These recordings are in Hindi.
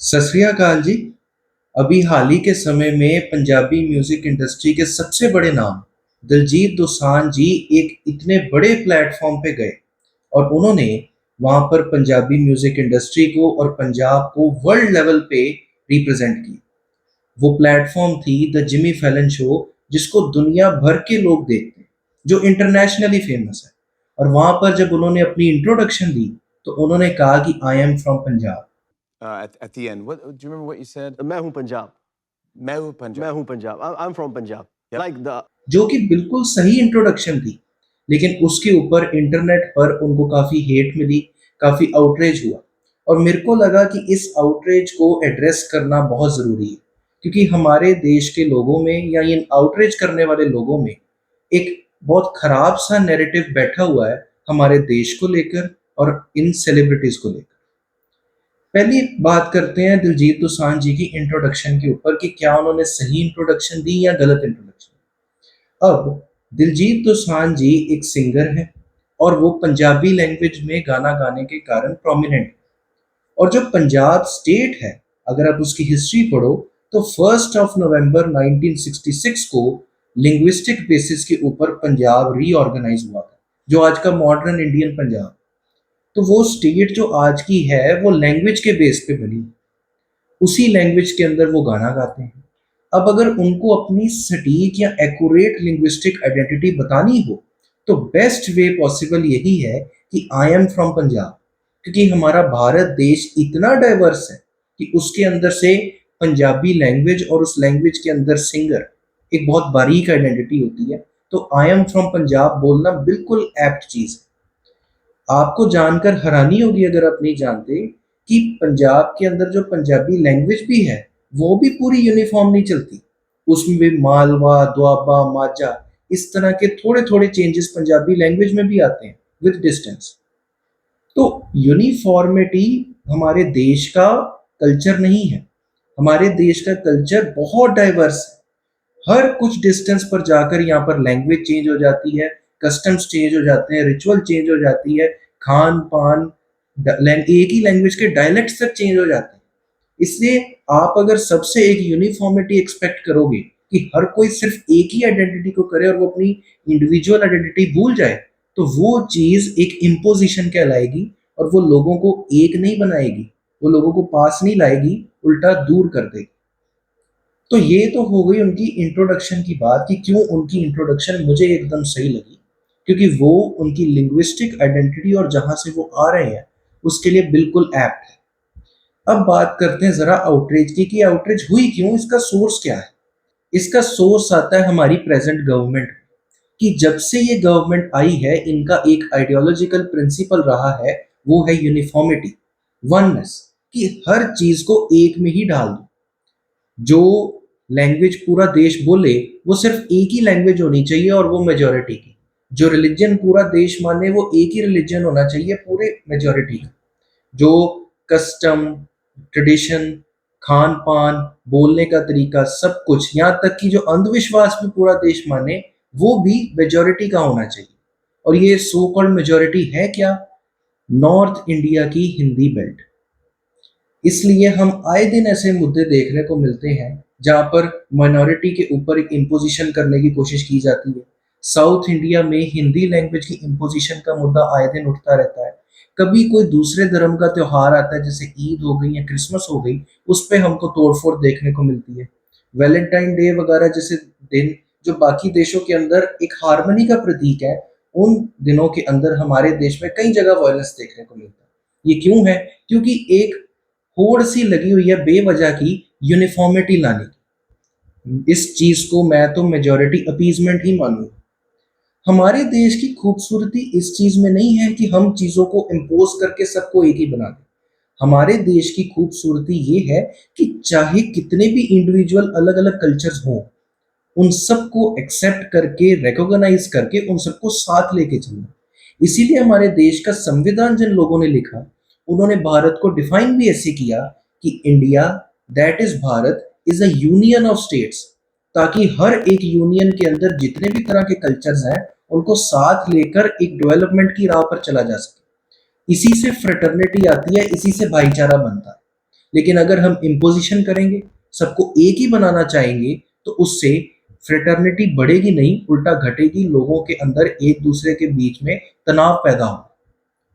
सत श्री अकाल जी। अभी हाल ही के समय में पंजाबी म्यूजिक इंडस्ट्री के सबसे बड़े नाम दिलजीत दोसांझ जी एक इतने बड़े प्लेटफॉर्म पे गए और उन्होंने वहां पर पंजाबी म्यूजिक इंडस्ट्री को और पंजाब को वर्ल्ड लेवल पे रिप्रेजेंट की। वो प्लेटफॉर्म थी द जिमी फैलन शो, जिसको दुनिया भर के लोग देखते हैं, जो इंटरनेशनली फेमस है। और वहां पर जब उन्होंने अपनी इंट्रोडक्शन दी तो उन्होंने कहा कि I am from Punjab. At the end. What do you remember what you said? मैं हूँ पंजाब। मैं हूँ पंजाब। मैं हूँ Punjab. I'm from Punjab. Yep. Like the जो कि बिल्कुल सही इंट्रोडक्शन थी, लेकिन उसके ऊपर इंटरनेट पर उनको काफ़ी हेट मिली, काफ़ी आउटरेज हुआ। और मेरे को लगा कि इस आउटरेज को एड्रेस करना बहुत ज़रूरी है, क्योंकि हमारे देश के लोगों में या इन आउटरेज करने वाले लोगों में एक बहुत खराब सा नैरेटिव बैठा हुआ है हमारे देश को लेकर और इन सेलिब्रिटीज़ को लेकर। पहली बात करते हैं दिलजीत दोसांझ जी की इंट्रोडक्शन के ऊपर कि क्या उन्होंने सही इंट्रोडक्शन दी या गलत इंट्रोडक्शन। अब दिलजीत दोसांझ जी एक सिंगर है और वो पंजाबी लैंग्वेज में गाना गाने के कारण प्रोमिनेंट है। और जो पंजाब स्टेट है, अगर आप उसकी हिस्ट्री पढ़ो तो 1 नवंबर 1966 को लिंग्विस्टिक बेसिस के ऊपर पंजाब रीऑर्गेनाइज हुआ था, जो आज का मॉडर्न इंडियन पंजाब। तो वो स्टेट जो आज की है वो लैंग्वेज के बेस पे बनी, उसी लैंग्वेज के अंदर वो गाना गाते हैं। अब अगर उनको अपनी सटीक या एक्यूरेट लिंग्विस्टिक आइडेंटिटी बतानी हो तो बेस्ट वे पॉसिबल यही है कि आई एम फ्रॉम पंजाब, क्योंकि हमारा भारत देश इतना डाइवर्स है कि उसके अंदर से पंजाबी लैंग्वेज और उस लैंग्वेज के अंदर सिंगर एक बहुत बारीक आइडेंटिटी होती है। तो आई एम फ्रॉम पंजाब बोलना बिल्कुल एप्ट चीज़ है। आपको जानकर हैरानी होगी अगर आप नहीं जानते कि पंजाब के अंदर जो पंजाबी लैंग्वेज भी है वो भी पूरी यूनिफॉर्म नहीं चलती। उसमें भी मालवा, दोआबा, माझा, इस तरह के थोड़े थोड़े चेंजेस पंजाबी लैंग्वेज में भी आते हैं विद डिस्टेंस। तो यूनिफॉर्मिटी हमारे देश का कल्चर नहीं है। हमारे देश का कल्चर बहुत डाइवर्स है। हर कुछ डिस्टेंस पर जाकर यहाँ पर लैंग्वेज चेंज हो जाती है, कस्टम्स चेंज हो जाते हैं, रिचुअल चेंज हो जाती है, खान पान एक ही लैंग्वेज के डायलेक्ट्स तक चेंज हो जाते हैं। इसलिए आप अगर सबसे एक यूनिफॉर्मिटी एक्सपेक्ट करोगे कि हर कोई सिर्फ एक ही आइडेंटिटी को करे और वो अपनी इंडिविजुअल आइडेंटिटी भूल जाए, तो वो चीज एक इम्पोजिशन कहलाएगी और वो लोगों को एक नहीं बनाएगी, वो लोगों को पास नहीं लाएगी, उल्टा दूर कर देगी। तो ये तो हो गई उनकी इंट्रोडक्शन की बात कि क्यों उनकी इंट्रोडक्शन मुझे एकदम सही लगी, क्योंकि वो उनकी लिंग्विस्टिक आइडेंटिटी और जहां से वो आ रहे हैं उसके लिए बिल्कुल एप्ट है। अब बात करते हैं जरा आउटरीच की कि आउटरीच हुई क्यों, इसका सोर्स क्या है। इसका सोर्स आता है हमारी प्रेजेंट गवर्नमेंट कि जब से ये गवर्नमेंट आई है इनका एक आइडियोलॉजिकल प्रिंसिपल रहा है, वो है यूनिफॉर्मिटी, वननेस, कि हर चीज को एक में ही डाल दो। जो लैंग्वेज पूरा देश बोले वो सिर्फ एक ही लैंग्वेज होनी चाहिए और वो मेजोरिटी की। जो रिलीजन पूरा देश माने वो एक ही रिलीजन होना चाहिए पूरे मेजोरिटी का। जो कस्टम, ट्रेडिशन, खान पान, बोलने का तरीका, सब कुछ, यहाँ तक कि जो अंधविश्वास भी पूरा देश माने वो भी मेजोरिटी का होना चाहिए। और ये सो कॉल्ड मेजोरिटी है क्या? नॉर्थ इंडिया की हिंदी बेल्ट। इसलिए हम आए दिन ऐसे मुद्दे देखने को मिलते हैं जहां पर माइनॉरिटी के ऊपर एक इम्पोजिशन करने की कोशिश की जाती है। साउथ इंडिया में हिंदी लैंग्वेज की इम्पोजिशन का मुद्दा आए दिन उठता रहता है। कभी कोई दूसरे धर्म का त्योहार आता है, जैसे ईद हो गई या क्रिसमस हो गई, उस पे हमको तोड़फोड़ देखने को मिलती है। वैलेंटाइन डे वगैरह जैसे दिन जो बाकी देशों के अंदर एक हार्मनी का प्रतीक है, उन दिनों के अंदर हमारे देश में कई जगह वायलेंस देखने को मिलता है। ये क्यों है? क्योंकि एक होड़ सी लगी हुई है बेवजह की यूनिफॉर्मिटी लाने की। इस चीज को मैं तो मेजोरिटी अपीजमेंट ही मानूंगा। हमारे देश की खूबसूरती इस चीज में नहीं है कि हम चीजों को इम्पोज करके सबको एक ही बना दें। हमारे देश की खूबसूरती ये है कि चाहे कितने भी इंडिविजुअल अलग अलग कल्चर्स हों, उन सबको एक्सेप्ट करके, रिकॉग्नाइज करके, उन सबको साथ लेके चलना। इसीलिए हमारे देश का संविधान जिन लोगों ने लिखा, उन्होंने भारत को डिफाइन भी ऐसे किया कि India, that is Bharat, is a union of states, ताकि हर एक यूनियन के अंदर जितने भी तरह के कल्चर्स हैं उनको साथ लेकर एक डेवलपमेंट की राह पर चला जा सके। इसी से फ्रेटर्निटी आती है, इसी से भाईचारा बनता है। लेकिन अगर हम इम्पोजिशन करेंगे, सबको एक ही बनाना चाहेंगे, तो उससे फ्रेटर्निटी बढ़ेगी नहीं, उल्टा घटेगी, लोगों के अंदर एक दूसरे के बीच में तनाव पैदा होगा।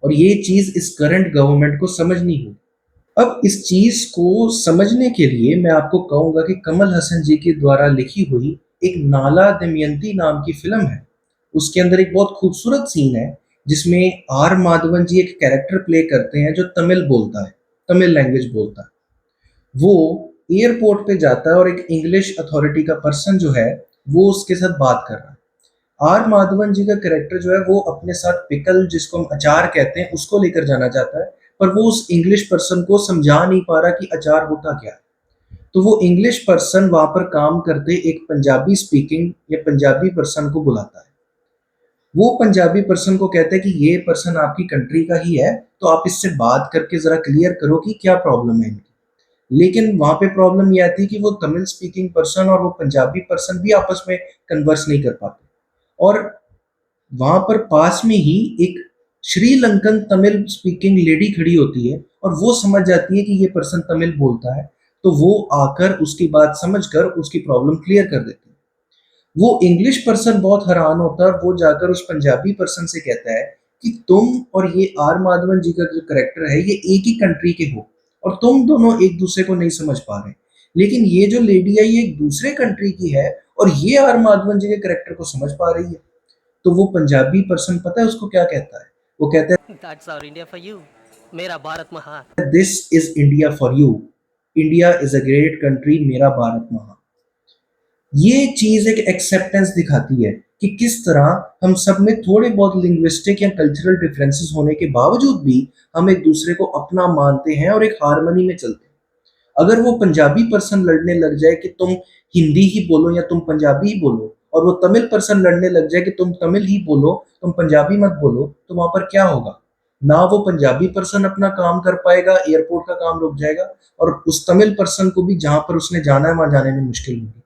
और ये चीज़ इस करंट गवर्नमेंट को समझनी होगी। अब इस चीज़ को समझने के लिए मैं आपको कहूँगा कि कमल हसन जी के द्वारा लिखी हुई एक नाला दमयंती नाम की फ़िल्म है। उसके अंदर एक बहुत खूबसूरत सीन है, जिसमें आर माधवन जी एक कैरेक्टर प्ले करते हैं जो तमिल बोलता है, तमिल लैंग्वेज बोलता है। वो एयरपोर्ट पे जाता है और एक इंग्लिश अथॉरिटी का पर्सन जो है, वो उसके साथ बात कर रहा है। आर माधवन जी का कैरेक्टर जो है वो अपने साथ पिकल, जिसको हम अचार कहते हैं, उसको लेकर जाना चाहता है, पर वो उस इंग्लिश पर्सन को समझा नहीं पा रहा कि अचार होता क्या है। तो वो इंग्लिश पर्सन वहां पर काम करते एक पंजाबी स्पीकिंग या पंजाबी पर्सन को बुलाता है। वो पंजाबी पर्सन को कहता है कि ये पर्सन आपकी कंट्री का ही है, तो आप इससे बात करके जरा क्लियर करो कि क्या प्रॉब्लम है इनकी। लेकिन वहां पे प्रॉब्लम ये आती है कि वो तमिल स्पीकिंग पर्सन और वो पंजाबी पर्सन भी आपस में कन्वर्स नहीं कर पाते। और वहां पर पास में ही एक श्रीलंकन तमिल स्पीकिंग लेडी खड़ी होती है और वो समझ जाती है कि ये पर्सन तमिल बोलता है, तो वो आकर उसकी बात समझकर उसकी प्रॉब्लम क्लियर कर देती है। वो इंग्लिश पर्सन बहुत हैरान होता है, वो जाकर उस पंजाबी पर्सन से कहता है कि तुम और ये आर माधवन जी का जो करेक्टर है, ये एक ही कंट्री के हो और तुम दोनों एक दूसरे को नहीं समझ पा रहे। लेकिन ये जो लेडी है, ये एक दूसरे कंट्री की है और ये आर माधवन जी के करेक्टर को समझ पा रही है। तो वो पंजाबी पर्सन पता है उसको क्या कहता है? वो कहता That's our India for you. मेरा भारत महान। है, this is India for you, India is a great country, मेरा भारत महान। ये चीज एक एक्सेप्टेंस दिखाती है कि किस तरह हम सब में थोड़े बहुत लिंग्विस्टिक या कल्चरल डिफरेंसेस होने के बावजूद भी हम एक दूसरे को अपना मानते हैं और एक हार्मनी में चलते हैं। अगर वो पंजाबी पर्सन लड़ने लग जाए कि तुम हिंदी ही बोलो या तुम पंजाबी ही बोलो, और वो तमिल पर्सन लड़ने लग जाए कि तुम तमिल ही बोलो, तुम पंजाबी मत बोलो, तो वहां पर क्या होगा? ना वो पंजाबी पर्सन अपना काम कर पाएगा, एयरपोर्ट का काम रुक जाएगा, और उस तमिल पर्सन को भी जहां पर उसने जाना है वहां जाने में मुश्किल होगी।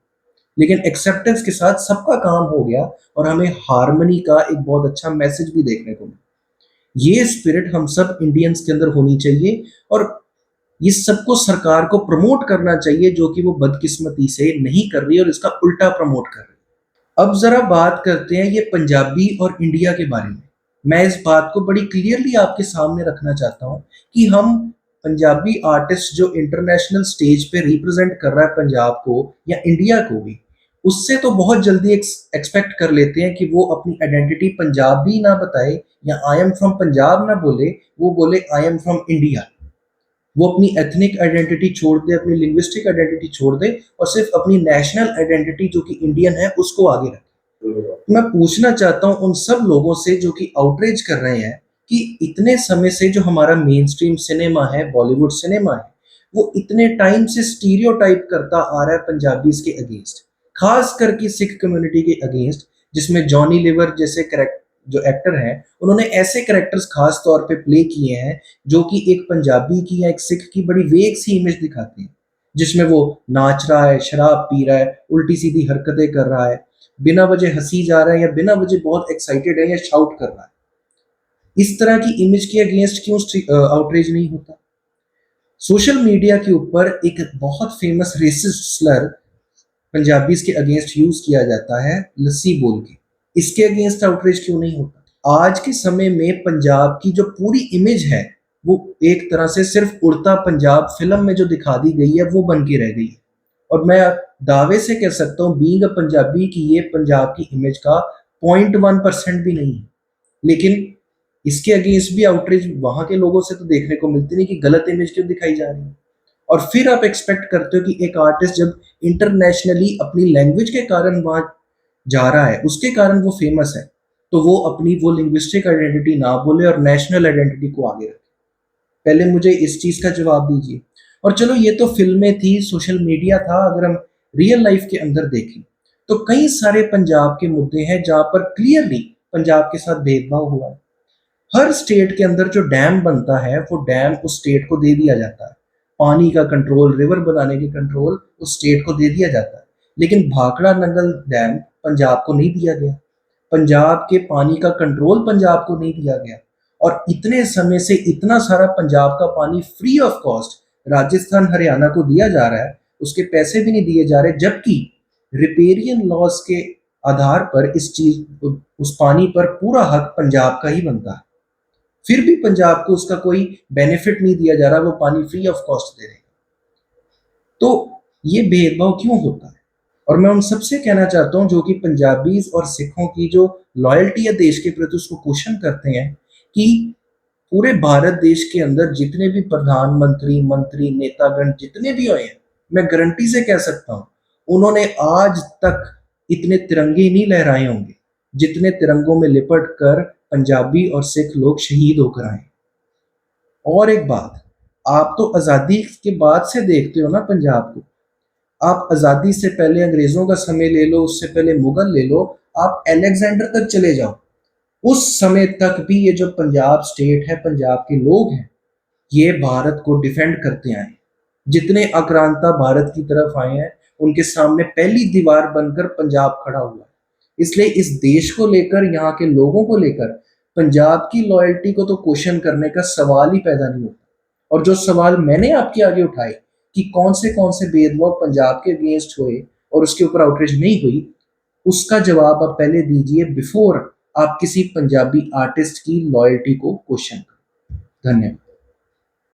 लेकिन एक्सेप्टेंस के साथ सबका काम हो गया और हमें हार्मनी का एक बहुत अच्छा मैसेज भी देखने को मिला। ये स्पिरिट हम सब इंडियंस के अंदर होनी चाहिए और ये सबको सरकार को प्रमोट करना चाहिए, जो कि वो बदकिस्मती से नहीं कर रही और इसका उल्टा प्रमोट कर रही है। अब जरा बात करते हैं ये पंजाबी और इंडिया के बारे में। मैं इस बात को बड़ी क्लियरली आपके सामने रखना चाहता हूँ कि हम पंजाबी आर्टिस्ट जो इंटरनेशनल स्टेज पे रिप्रेजेंट कर रहा है पंजाब को या इंडिया को भी, उससे तो बहुत जल्दी एक्सपेक्ट कर लेते हैं कि वो अपनी आइडेंटिटी पंजाबी ना बताए या आई एम फ्रॉम पंजाब ना बोले, वो बोले आई एम फ्रॉम इंडिया। वो अपनी एथनिक आइडेंटिटी छोड़ दे, अपनी लिंग्विस्टिक आइडेंटिटी छोड़ दे और सिर्फ अपनी नेशनल आइडेंटिटी जो कि इंडियन है उसको आगे रखे। मैं पूछना चाहता हूं उन सब लोगों से जो कि आउटरीच कर रहे हैं कि इतने समय से जो हमारा मेन स्ट्रीम सिनेमा है, बॉलीवुड सिनेमा है, वो इतने टाइम से स्टीरियोटाइप करता आ रहा है पंजाबीज के अगेंस्ट, खास करके सिख कम्युनिटी के अगेंस्ट, जिसमें जॉनी लीवर जैसे करेक्ट जो एक्टर हैं, उन्होंने ऐसे करेक्टर्स खास तौर पे प्ले किए हैं जो कि एक पंजाबी की या एक सिख की बड़ी वेग सी इमेज दिखाते हैं, जिसमें वो नाच रहा है, शराब पी रहा है, उल्टी सीधी हरकतें कर रहा है, बिना वजह हंसी जा रहा है या बिना वजह बहुत एक्साइटेड है या शाउट कर रहा है। इस तरह की इमेज के अगेंस्ट क्यों आउटरीच नहीं होता? सोशल मीडिया के ऊपर एक बहुत फेमस रेसिस्ट स्लर पंजाबीज के अगेंस्ट यूज किया जाता है, लस्सी बोल के। इसके अगेंस्ट आउटरीच क्यों नहीं होता? आज के समय में पंजाब की जो पूरी इमेज है, वो एक तरह से सिर्फ उड़ता पंजाब फिल्म में जो दिखा दी गई है वो बन के रह गई है। और मैं दावे से कह सकता हूँ बीइंग अ पंजाबी कि ये पंजाब की इमेज का 0.1% भी नहीं है। लेकिन इसके अगेंस्ट भी आउटरीच वहां के लोगों से तो देखने को मिलती नहीं कि गलत इमेज क्यों दिखाई जा रही है। और फिर आप एक्सपेक्ट करते हो कि एक आर्टिस्ट जब इंटरनेशनली अपनी लैंग्वेज के कारण वहां जा रहा है, उसके कारण वो फेमस है, तो वो अपनी वो लिंग्विस्टिक आइडेंटिटी ना बोले और नेशनल आइडेंटिटी को आगे रखे। पहले मुझे इस चीज का जवाब दीजिए। और चलो ये तो फिल्में थी, सोशल मीडिया था, अगर हम रियल लाइफ के अंदर देखें तो कई सारे पंजाब के मुद्दे हैं जहां पर क्लियरली पंजाब के साथ भेदभाव हुआ है। हर स्टेट के अंदर जो डैम बनता है, वो डैम उस स्टेट को दे दिया जाता है। पानी का कंट्रोल, रिवर बनाने के कंट्रोल उस स्टेट को दे दिया जाता है। लेकिन भाखड़ा नंगल डैम पंजाब को नहीं दिया गया। पंजाब के पानी का कंट्रोल पंजाब को नहीं दिया गया। और इतने समय से इतना सारा पंजाब का पानी free of cost Rajasthan Haryana को दिया जा रहा है उसके पैसे भी नहीं दिए जा रहे, जबकि रिपेरियन लॉज के आधार पर इस चीज उस पानी पर पूरा हक पंजाब का ही बनता है। फिर भी पंजाब को उसका कोई बेनिफिट नहीं दिया जा रहा, वो पानी फ्री ऑफ कॉस्ट दे रहे हैं। तो ये भेदभाव क्यों होता है? और मैं उन सबसे कहना चाहता हूं जो कि पंजाबीज और सिखों की जो लॉयल्टी है देश के प्रति उसको क्वेश्चन करते हैं, कि पूरे भारत देश के अंदर जितने भी प्रधानमंत्री, मंत्री, नेतागण जितने भी हुए हैं, मैं गारंटी से कह सकता हूं उन्होंने आज तक इतने तिरंगे नहीं लहराए होंगे जितने तिरंगों में लिपट कर पंजाबी और सिख लोग शहीद होकर आए। और एक बात, आप तो आजादी के बाद से देखते हो ना पंजाब को, आप आजादी से पहले अंग्रेजों का समय ले लो, उससे पहले मुगल ले लो, आप अलेक्जेंडर तक चले जाओ, उस समय तक भी ये जो पंजाब स्टेट है, पंजाब के लोग हैं, ये भारत को डिफेंड करते आए। जितने आक्रांता भारत की तरफ आए हैं उनके सामने पहली दीवार बनकर पंजाब खड़ा हुआ है। इसलिए इस देश को लेकर, यहाँ के लोगों को लेकर पंजाब की लॉयल्टी को तो क्वेश्चन करने का सवाल ही पैदा नहीं होता। और जो सवाल मैंने आपके आगे उठाए कि कौन से भेदभाव पंजाब के अगेंस्ट हुए और उसके ऊपर आउटरीच नहीं हुई, उसका जवाब आप पहले दीजिए बिफोर आप किसी पंजाबी आर्टिस्ट की लॉयल्टी को क्वेश्चन करें। धन्यवाद।